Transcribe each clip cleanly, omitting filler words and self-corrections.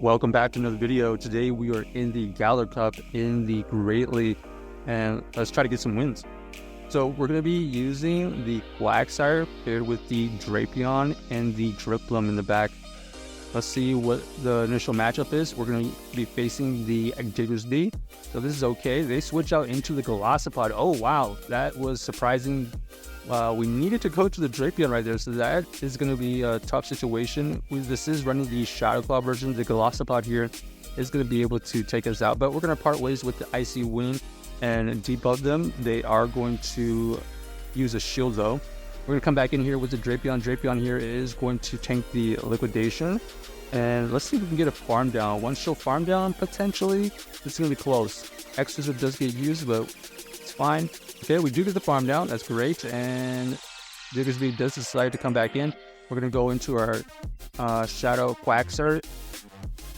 Welcome back to another video. Today we are in the Galar Cup in the Great League, and let's try to get some wins. So we're going to be using the Quagsire paired with the Drapion and the Drifblim in the back. Let's see what the initial matchup is. We're going to be facing the Diggersby. So this is okay. They switch out into the Golisopod. Oh wow, that was surprising. We needed to go to the Drapion right there, so that is going to be a tough situation. This is running the Shadow Claw version. The Golisopod here is going to be able to take us out, but we're going to part ways with the Icy Wind and debuff them. They are going to use a shield though. We're going to come back in here with the Drapion. Drapion here is going to tank the Liquidation. And let's see if we can get a farm down. One shield farm down, potentially. This is going to be close. Exorcism does get used, but it's fine. Okay, we do get the farm down. That's great. And Diggersby does decide to come back in. We're going to go into our Shadow Quagsire.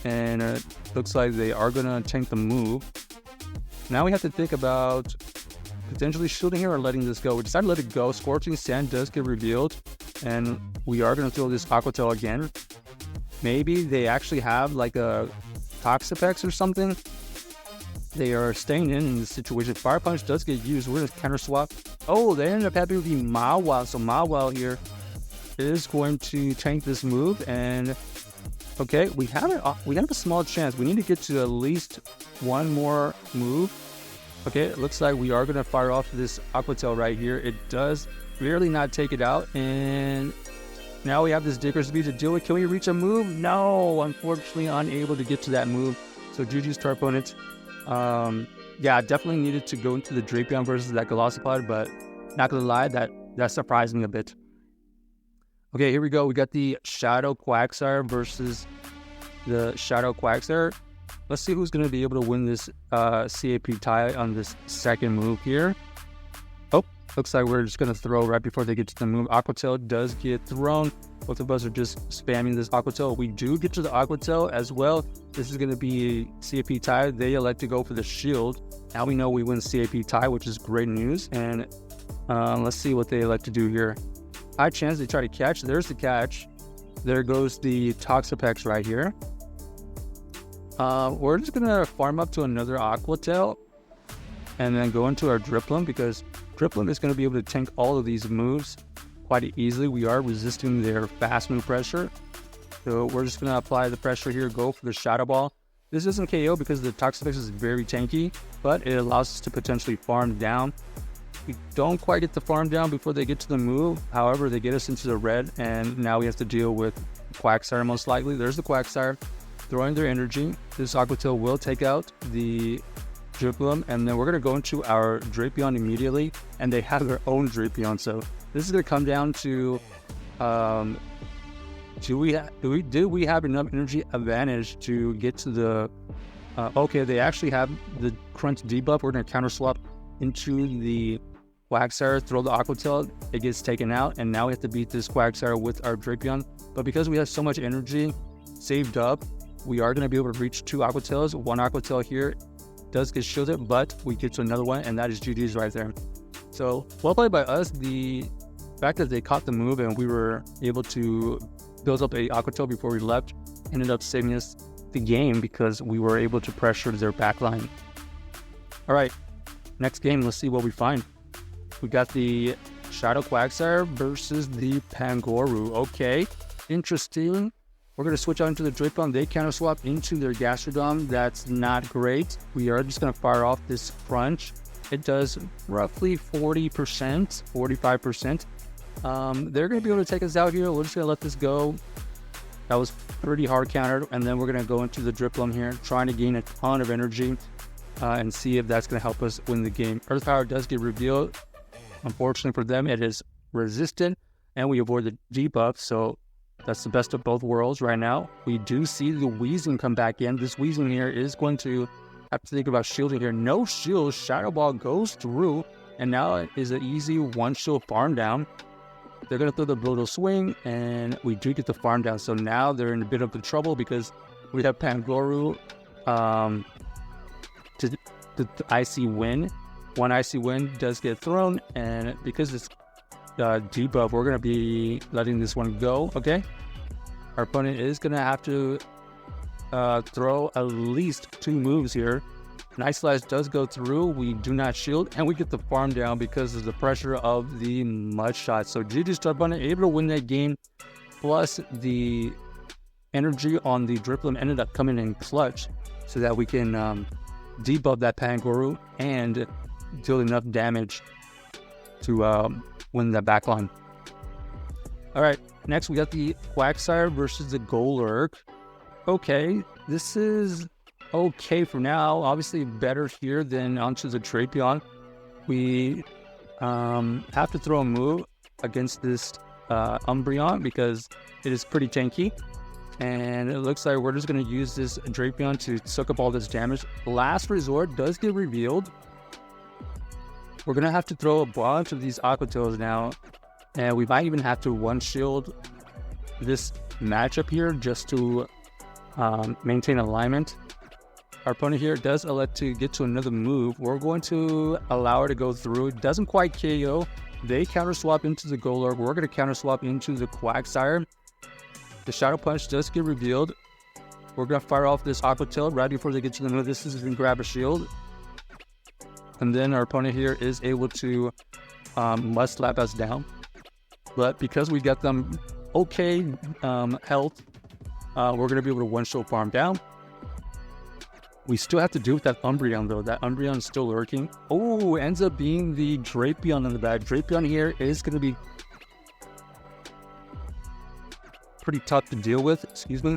And it looks like they are going to tank the move. Now we have to think about potentially shielding here or letting this go. We decided to let it go. Scorching Sand does get revealed. And we are going to throw this Aqua Tail again. Maybe they actually have like a Toxapex or something. They are staying in this situation. Fire Punch does get used. We're going to counter swap. Oh, they ended up having the Mawile. So Mawile here is going to tank this move. And okay, we have a small chance. We need to get to at least one more move. Okay, it looks like we are going to fire off this Aqua Tail right here. It does barely not take it out. And now we have this Diggersby to deal with. Can we reach a move? No, unfortunately unable to get to that move. So GG's to our opponent. Yeah, definitely needed to go into the Drapion versus that Golisopod, but not gonna lie, that surprised me a bit. Okay, here we go. We got the Shadow Quagsire versus the Shadow Quagsire. Let's see who's gonna be able to win this CAP tie on this second move here. Oh, looks like we're just gonna throw right before they get to the move. Aqua Tail does get thrown. Both of us are just spamming this Aqua Tail. We do get to the Aqua Tail as well. This is going to be a CAP tie. They elect to go for the shield. Now we know we win CAP tie, which is great news. And let's see what they elect to do here. High chance they try to catch. There's the catch. There goes the Toxapex right here. We're just going to farm up to another Aqua Tail and then go into our Drifblim, because Drifblim is going to be able to tank all of these moves quite easily. We are resisting their fast move pressure. So we're just going to apply the pressure here, go for the Shadow Ball. This isn't KO because the Toxapex is very tanky, but it allows us to potentially farm down. We don't quite get the farm down before they get to the move. However, they get us into the red, and now we have to deal with Quagsire most likely. There's the Quagsire throwing their energy. This Aqua Tail will take out the Drifblim, and then we're going to go into our Drapion immediately, and they have their own Drapion. So this is going to come down to do we have enough energy advantage to get to the okay, they actually have the crunch debuff. We're going to counter swap into the Quagsire, throw the Aqua Tail, it gets taken out, and now we have to beat this Quagsire with our Drapion. But because we have so much energy saved up, we are going to be able to reach two Aqua Tails. One Aqua Tail here does get shielded, but we get to another one, and that is GG's right there. So well played by us. The fact that they caught the move and we were able to build up a Aqua Tail before we left ended up saving us the game, because we were able to pressure their backline. All right, next game, let's see what we find. We got the Shadow Quagsire versus the Pangoru. Okay, interesting. We're going to switch out into the Drapion. They counter swap into their Gastrodon. That's not great. We are just going to fire off this Crunch. It does roughly 40%, 45%. They're going to be able to take us out here. We're just going to let this go. That was pretty hard countered. And then we're going to go into the Drifblim here, trying to gain a ton of energy and see if that's going to help us win the game. Earth Power does get revealed. Unfortunately for them, it is resistant, and we avoid the debuff. So that's the best of both worlds right now. We do see the Weezing come back in. This Weezing here is going to have to think about shielding here. No shield. Shadow Ball goes through, and now it is an easy one shield farm down. They're going to throw the Brutal Swing, and we do get the farm down. So now they're in a bit of the trouble because we have Pangoru to Icy Wind. One Icy Wind does get thrown, and because it's debuff, we're going to be letting this one go. Okay, our opponent is going to have to throw at least 2 moves here. Nice Slash does go through. We do not shield, and we get the farm down because of the pressure of the Mud Shot. So GG's Drifblim able to win that game. Plus the energy on the Drifblim ended up coming in clutch, so that we can debuff that Pangoro and deal enough damage to win that backline. All right, next we got the Quagsire versus the Galar. Okay, this is okay for now. Obviously better here than onto the Drapion. We have to throw a move against this Umbreon because it is pretty tanky. And it looks like we're just going to use this Drapion to soak up all this damage. Last Resort does get revealed. We're going to have to throw a bunch of these Aqua Tails now. And we might even have to one-shield this matchup here just to maintain alignment. Our opponent here does elect to get to another move. We're going to allow her to go through. It doesn't quite KO. They counter swap into the Galar. We're going to counter swap into the Quagsire. The Shadow Punch does get revealed. We're going to fire off this Aqua Tail right before they get to the move. This is going to grab a shield. And then our opponent here is able to must slap us down. But because we got them okay health, we're going to be able to one-shot farm down. We still have to deal with that Umbreon though. That Umbreon is still lurking. Oh, ends up being the Drapion in the back. Drapion here is going to be pretty tough to deal with. Excuse me.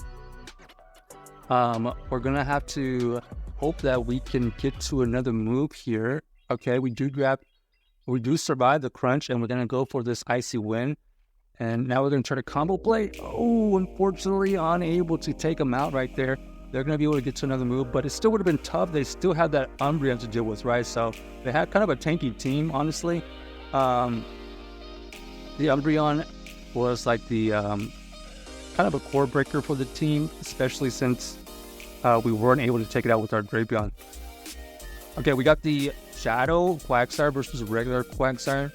We're going to have to hope that we can get to another move here. Okay, we do survive the crunch, and we're going to go for this Icy Wind. And now we're going to try to combo play. Oh, unfortunately unable to take them out right there. They're going to be able to get to another move, but it still would have been tough. They still had that Umbreon to deal with, right? So they had kind of a tanky team, honestly. The Umbreon was like the kind of a core breaker for the team, especially since we weren't able to take it out with our Drapion. Okay, we got the Shadow Quagsire versus regular Quagsire.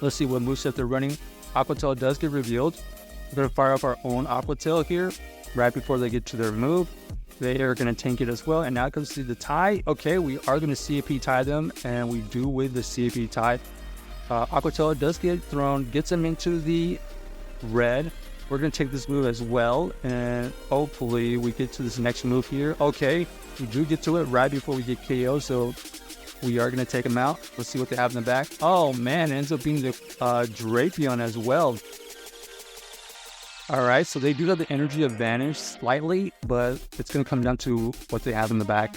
Let's see what moveset they're running. Aqua Tail does get revealed. We're going to fire up our own Aqua Tail here right before they get to their move. They are going to tank it as well. And now comes to the tie. Okay, we are going to CAP tie them, and we do win the CAP tie. Aqua Tail does get thrown, gets them into the red. We're going to take this move as well, and hopefully we get to this next move here. Okay, we do get to it right before we get KO, so we are going to take them out. Let's see what they have in the back. Oh man, it ends up being the Drapion as well. Alright, so they do have the energy advantage slightly, but it's going to come down to what they have in the back.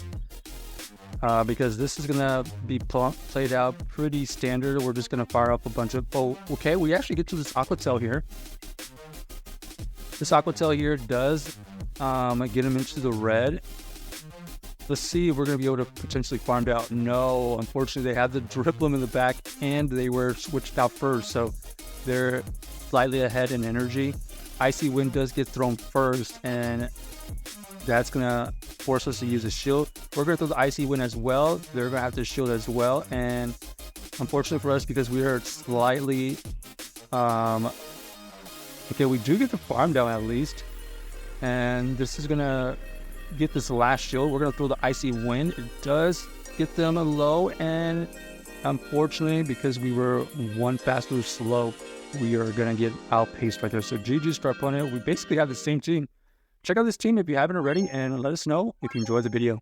Because this is going to be played out pretty standard. We're just going to fire up a bunch of... Oh, okay, we actually get to this Aqua Tail here. This Aqua Tail here does get him into the red. Let's see if we're going to be able to potentially farm down. No, unfortunately, they have the Drifblim in the back, and they were switched out first, so they're slightly ahead in energy. Icy Wind does get thrown first, and that's going to force us to use a shield. We're going to throw the Icy Wind as well. They're going to have to shield as well, and unfortunately for us, because we are slightly... okay, we do get the farm down at least, and this is going to get this last shield. We're going to throw the Icy Wind. It does get them low, and unfortunately, because we were one faster slow, we are going to get outpaced right there. So GG's to our opponent. We basically have the same team. Check out this team if you haven't already, and let us know if you enjoyed the video.